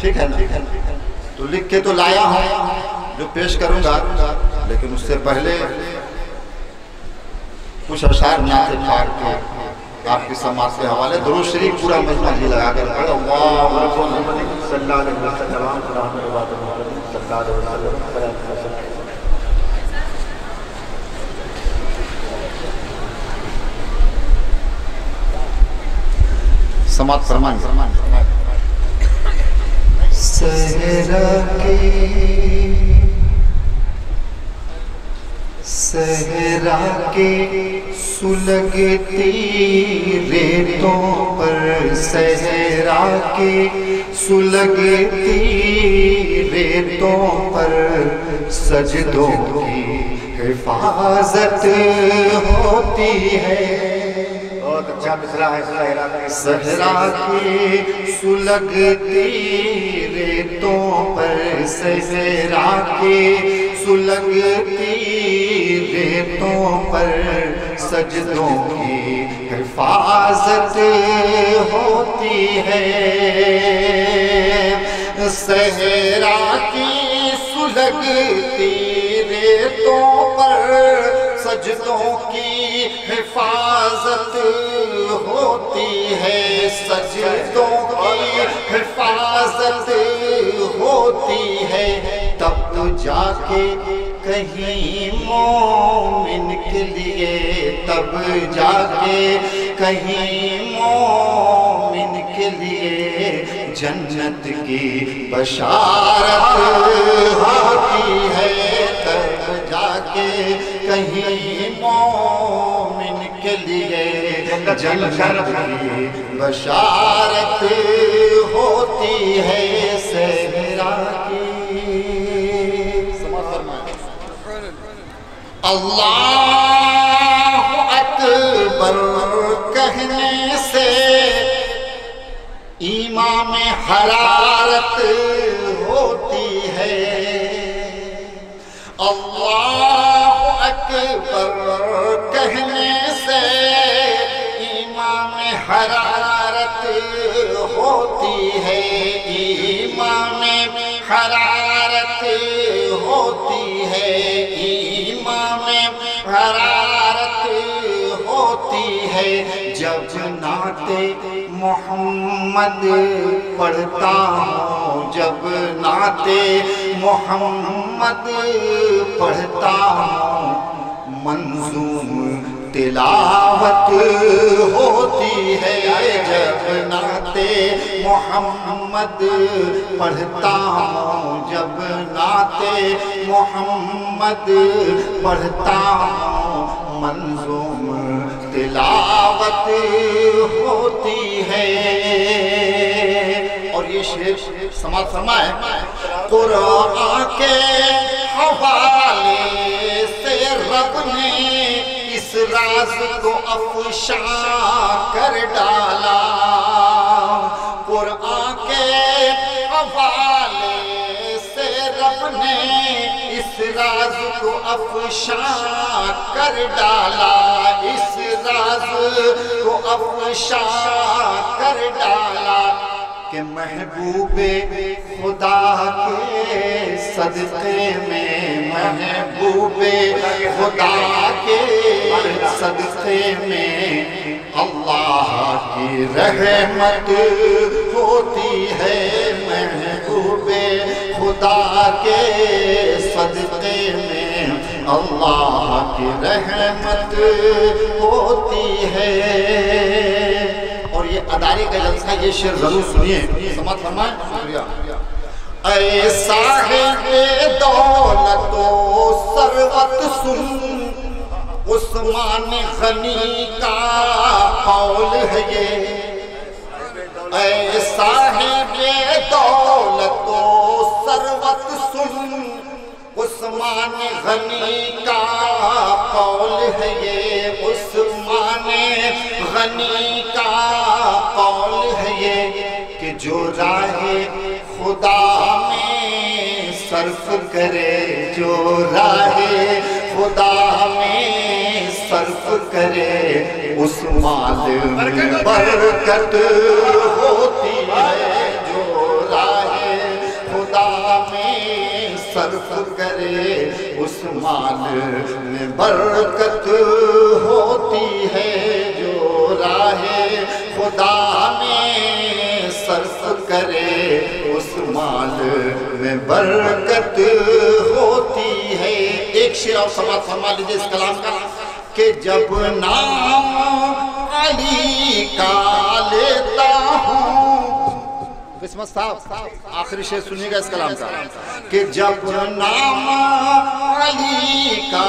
ٹھیک ہے نا؟ تو لکھ کے تو لایا ہوں جو پیش کروں گا، لیکن اس سے پہلے کچھ اشعار نعت پاک کے آپ کی سماعت کے حوالے درود شریف پورا مجمع ہی لگا کر پڑھو۔ اللہ صلی اللہ علیہ وسلم سماعت فرمائیں۔ صحرا کے سلگتی ریتوں پر، صحرا کے سلگتی ریتوں پر سجدوں کی حفاظت ہوتی ہے۔ بہت اچھا مصرع ہے صحرا کی سلگتی ریتوں پر، صحرا کی سلگتی ریتوں پر سجدوں کی حفاظت ہوتی ہے۔ صحرا کی سلگتی ریتوں پر سجدوں کی حفاظت ہوتی ہے، سجدوں کی حفاظت ہوتی ہے۔ تب تو جا کے کہیں مومن کے لیے، تب جا کے کہیں مومن کے لیے جنت کی بشارت ہوتی ہے۔ تب جا کے کہیں مومن کے لیے جنت کی بشارت ہوتی ہے۔ صحرا کی اللہ اکبر کہنے سے ایمان میں حرارت ہوتی ہے۔ اللہ اکبر کہنے سے ایمان میں حرارت ہوتی ہے، ایمان میں حرارت ہوتی ہے، ایمان میں حرارت ہوتی ہے۔ جب نعت محمد پڑھتا ہوں، جب نعت محمد پڑھتا ہوں، منظوم تلاوت ہوتی ہے۔ جب نعت محمد پڑھتا ہوں، جب نعت محمد پڑھتا ہوں، منظوم تلاوت ہوتی ہے۔ اور یہ شعر سماعت فرمائیں۔ قرآن کے حوالے سے رب نے اس راز کو افشاں کر ڈالا، قرآن کے حوالے سے رب نے اس راز کو افشاں کر ڈالا، اس راز کو افشاں کر ڈالا کہ محبوب خدا کے صدقے میں، محبوب خدا کے صدقے میں اللہ کی رحمت ہوتی ہے۔ محبوب خدا کے صدقے میں اللہ کی رحمت ہوتی ہے۔ اور یہ ادارے کا جلسہ، یہ شعر ضرور سنیے، سماعت فرمائیں۔ اے صاحب دولت و ثروت سن، عثمان غنی کا قول ہے یہ۔ اے صاحب دولت و ثروت سن، عثمان غنی کا قول ہے یہ، عثمان غنی کا قول ہے یہ کہ جو راہ خدا میں صرف کرے، جو راہ خدا میں صرف کرے، اس مال میں برکت ہوتی ہے۔ جو راہ صرف کرے اس مال میں برکت ہوتی ہے، جو راہ خدا میں صرف کرے اس مال میں برکت ہوتی ہے۔ ایک شعر اور سماعت فرما لیجئے اس کلام کا کہ جب نام علی کا لیتا ہوں، قسمت صاحب آخری شعر سنیے گا اس کلام کا کہ جب نام علی کا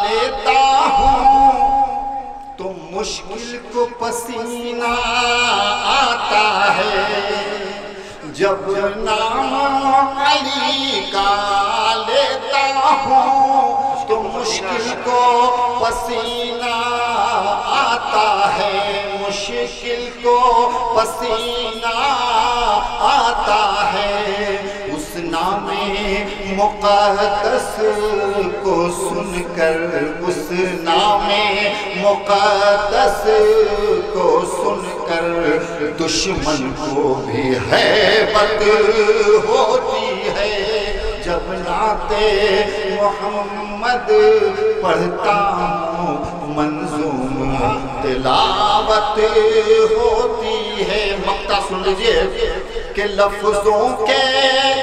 لیتا ہوں تو مشکل کو پسینہ آتا ہے، جب نام علی کا لیتا ہوں تو مشکل کو پسینہ آتا ہے، مشکل کو پسینہ آتا ہے۔ اس نام مقدس کو سن کر، اس نام مقدس کو سن کر دشمن کو بھی ہیبت ہوتی ہے، جب نعت محمد پڑھتا ہوں منظوم تلاوت ہوتی ہے۔ مقطع سن لیجئے کہ لفظوں کے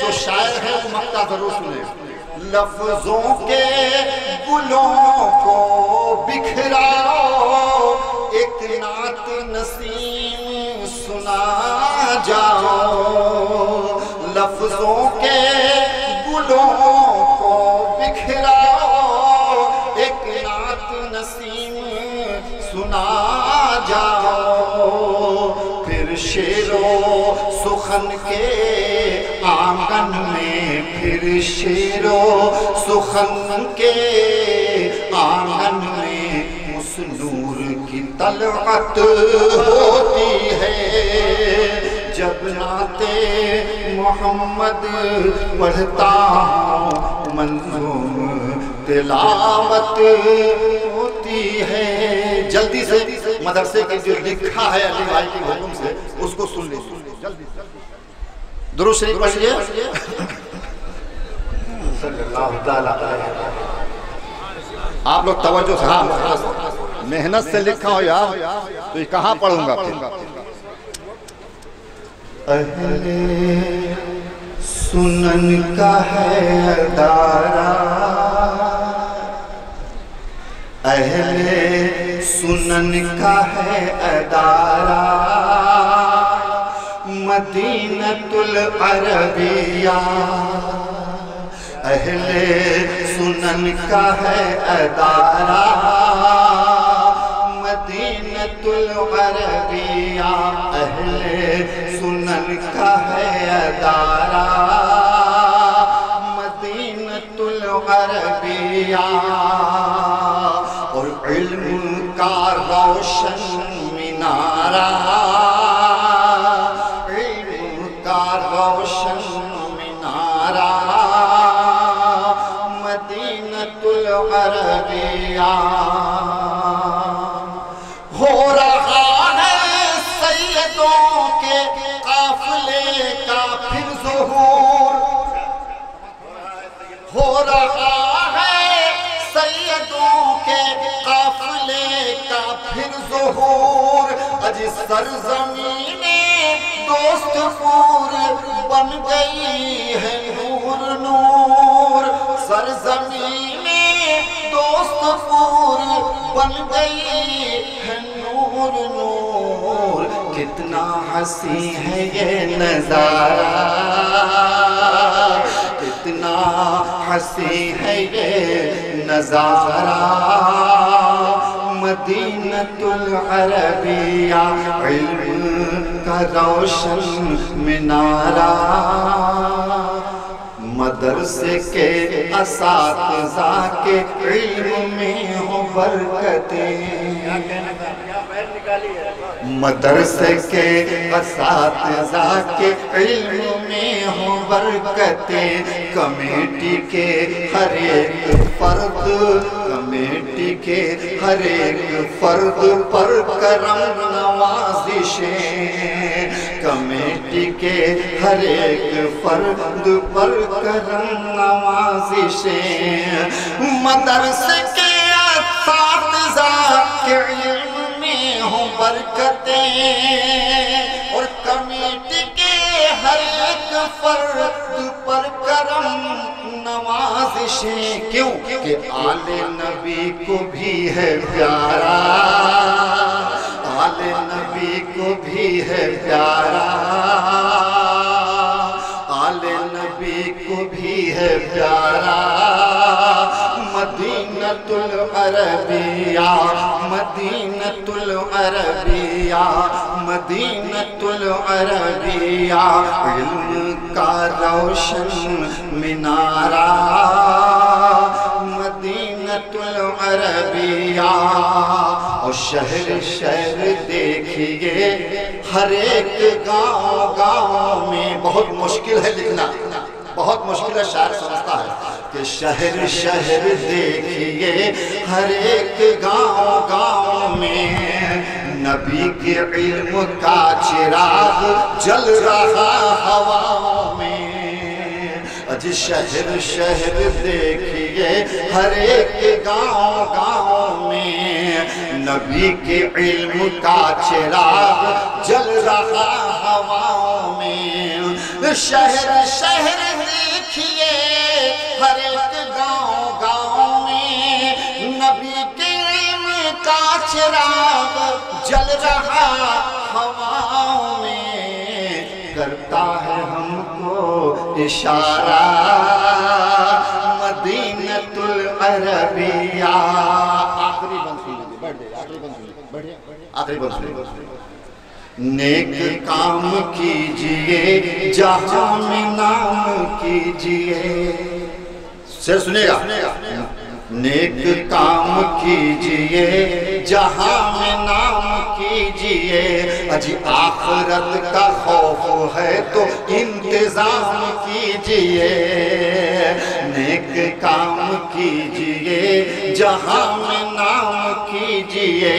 جو شاعر ہے وہ مقطع ضرور سنیں، لفظوں کے گلوں کو بکھراؤ، ایک نعت نسیم سنا جاؤ، لفظوں کے گلوں کو بکھراؤ، ایک نعت نسیم سنا جاؤ، پھر شعر و سخن کے آنگن میں، پھر شعر و سخن کے آنگن میں اس نور کی طلعت ہوتی ہے، جب نعت محمد پڑھتا ہوں منظوم تلاوت ہوتی ہے۔ جلدی سے مدرسے کے جو لکھا ہے علی بھائی کے حکم سے اس کو سن لیجیے، جلدی درود شریف پڑھیے صلی اللہ تعالیٰ علیہ۔ آپ لوگ توجہ سے، ہاں محنت سے لکھا ہو یار، تو یہ کہاں پڑھوں گا پھر؟ اہل سنن کا ہے ادارہ، اہل سنن کا ہے ادارہ، مدینۃ العربیہ، اہل سنن کا ہے ادارہ، مدینۃ العربیہ، اہل سنن کا ہے ادارہ، مدینۃ العربیہ، اور علم کا روشن مینارہ، علم کا روشن مینارہ، مدینۃ العربیہ، ہو رہا ہے سیدوں کے قافلے کا پھر ظہور، ہو رہا ہے سیدوں کے قافلے کا پھر ظہور، اج سرزمین دوست پور بن گئی ہے نور نور، سرزمین دوست پور بن گئی ہے نور نور، کتنا حسین ہے یہ نظارہ، کتنا حسین ہے یہ نظارہ، مدینۃ العربیہ، علم کا روشن مینارہ، مدرسے کے اساتذہ کے علم میں ہو برکتیں، مدرسے کے اساتذہ کے علم میں ہو برکتیں کمیٹی کے ہر ایک فرد، کمیٹی کے ہر ایک فرد پر کرم نوازشیں، کمیٹی کے ہر ایک فرد پر کرم نوازشیں، مدرسے کے اساتذہ کے علم میں ہوں برکتیں، اور کمیٹی کے ہر ایک فرد پر کرم نوازشیں۔ کیوں کہ آل نبی کو بھی ہے پیارا، آل نبی کو بھی ہے پیارا، آل نبی کو بھی ہے پیارا، مدینۃ العربیہ، مدینۃ العربیہ، مدینۃ العربیہ، علم کا روشن منارہ، مدینۃ العربیہ۔ اور شہر شہر دیکھیے ہر ایک گاؤں گاؤں میں، بہت مشکل ہے لکھنا، بہت مشکل ہے، شاعر سمجھتا ہے کہ شہر شہر دیکھیے ہر ایک گاؤں گاؤں میں نبی کے علم کا چراغ جل رہا ہواؤں میں۔ اج شہر شہر دیکھیے ہر ایک گاؤں گاؤں میں نبی کے علم کا چراغ جل رہا ہواؤں میں۔ شہر شہر دیکھیے ہر ایک گاؤں گاؤں میں نبی کے علم کا چراغ جل رہا ہواؤں میں، کرتا ہے ہم کو اشارہ مدینۃ العربیہ۔ آخری بند سن لیجیے، بیٹھ جائیے، آخری بند سن لیجیے، بیٹھیے، آخری بند سن لیجیے۔ نیک کام کیجئے جہاں میں نام کیجئے، سر سنیے گا، نیک کام کیجئے جہاں میں نام کیجئے، اجی آخرت کا خوف ہے تو انتظام کیجئے، نیک کام کیجئے جہاں میں نام کیجئے،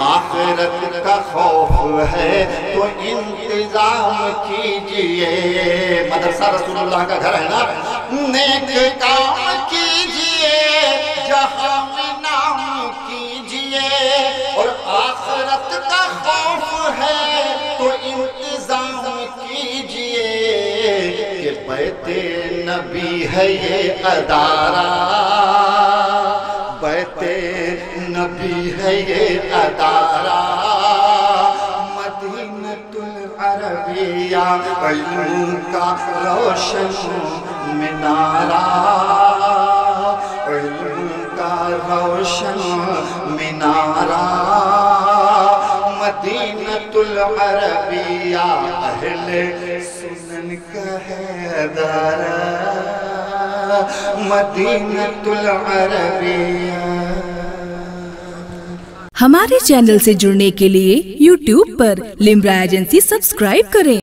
آخرت کا خوف ہے تو انتظام کیجئے۔ مدرسہ رسول اللہ کا گھر ہے نا، نیک کام کیجئے جہاں میں نام کیجئے، اور آخرت کا خوف ہے تو انتظام کیجئے، کہ بیت نبی ہے یہ ادارہ، بیت نبی ہے یہ ادارہ، مدینۃ العربیہ، علم کا روشن منارہ، علم کا روشن منارہ، مدینۃ العربیہ، اہل سنن کا حیدرہ، مدینۃ العربیہ۔ ہمارے چینل سے جڑنے کے لیے YouTube پر لمرا ایجنسی سبسکرائب کریں۔